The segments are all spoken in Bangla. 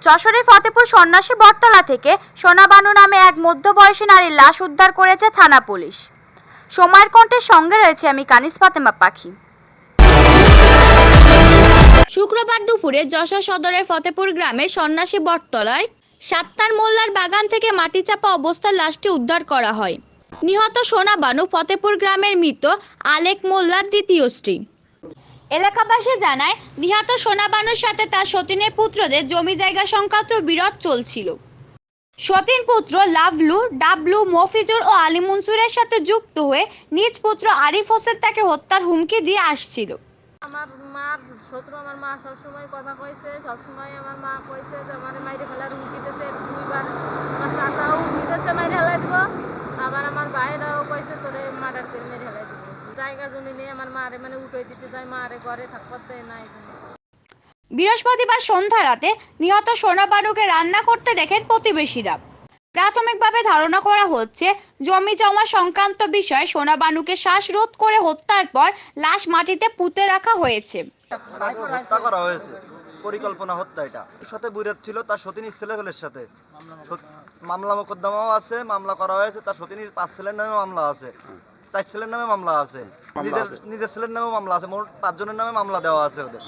যশোরের ফতেপুর সন্ন্যাসী বটতলা থেকে সোনা বানু নামে এক মধ্যবয়সী নারীর লাশ উদ্ধার করেছে থানা পুলিশ। সময়ের কণ্ঠের সঙ্গে রয়েছে আমি কানিস ফাতেমা পাখি। শুক্রবার দুপুরে যশোর সদরের ফতেপুর গ্রামের সন্ন্যাসী বটতলায় সাত্তার মোল্লার বাগান থেকে মাটি চাপা অবস্থায় লাশটি উদ্ধার করা হয়। নিহত সোনা বানু ফতেপুর গ্রামের মৃত আলেক মোল্লার দ্বিতীয় স্ত্রী। এলাকাবাসী জানায়, নিহত সোনা বানুর সাথে তার সতীনের পুত্রদের জমি জায়গা সংক্রান্ত বিরোধ চলছিল। সতীন পুত্র লাভলু, ডাবলু, মফিজুর ও আলী মনসুরের সাথে যুক্ত হয়ে নিজ পুত্র আরিফ হোসেন তাকে হত্যার হুমকি দিয়ে আসছিল। আমার মার শত্রু, আমার মা সবসময় কথা কইছে, সবসময় আমার মা কইছে যে আমার মাইরে ফেলার হুমকি দিতেছে। দুইবার আমার চাচাও দিতেছে মাইরে ফেলাই দিব, আবার আমার ভাইরাও কইছে তোরে মার্ডার করে মেরে ফেলাই দিব। জায়গা জমি নিয়ে আমার মারে উঠে দিতে যায়, মারে ঘরে থাকতে দেয় না। বৃহস্পতিবার সন্ধ্যা রাতে নিহত সোনা বানুকে রান্না করতে দেখেন প্রতিবেশীরা। প্রাথমিকভাবে ধারণা করা হচ্ছে, জমি জমা সংক্রান্ত বিষয়ে সোনা বানুকে শ্বাসরোধ করে হত্যার পর লাশ মাটিতে পুঁতে রাখা হয়েছে। হত্যা করা হয়েছে, পরিকল্পনা হত্যা। এটা সাথে বিরোধ ছিল তার সতীনীর ছেলেপেলের সাথে। মামলা মোকদ্দমাও আছে, মামলা করা হয়েছে। তার সতীনীর 5 ছেলের নামে মামলা আছে, 4 ছেলের নামে মামলা আছে, নিজের ছেলের নামে মামলা আছে। মোট 5 জনের নামে মামলা দেওয়া আছে ওদের।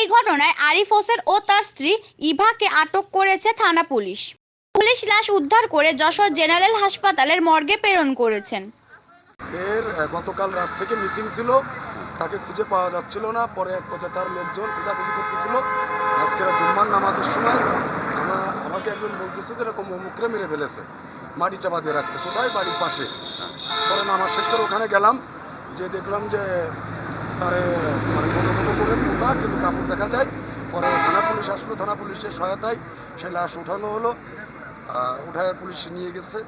এই ঘটনায় আরিফ হোসেন ও তার স্ত্রী ইভাকে আটক করেছে থানা পুলিশ। পুলিশ লাশ উদ্ধার করে যশোর জেনারেল হাসপাতালের মর্গে প্রেরণ করেছেন। এর গতকাল রাত থেকে মিসিং ছিল, তাকে খুঁজে পাওয়া যাচ্ছিল না। পরে এক পর্যায়ে তার লোকজন খোঁজাখুঁজি করতেছিল। আজকের জুম্মার নামাজের সময় আমাকে একজন বলতেছে যে এরকম অমুকরে মেরে ফেলেছে, মাটি চাপা দিয়ে রাখছে। কোথায়? বাড়ির পাশে। পরে নামাজ শেষ করে ওখানে গেলাম, যে দেখলাম যে তারে মানে মতো করে মোটা, কিন্তু কাপড় দেখা যায়। পরে থানা পুলিশ আসলো, থানা পুলিশের সহায়তায় সেই লাশ উঠানো হলো, উঠায় পুলিশ নিয়ে গেছে।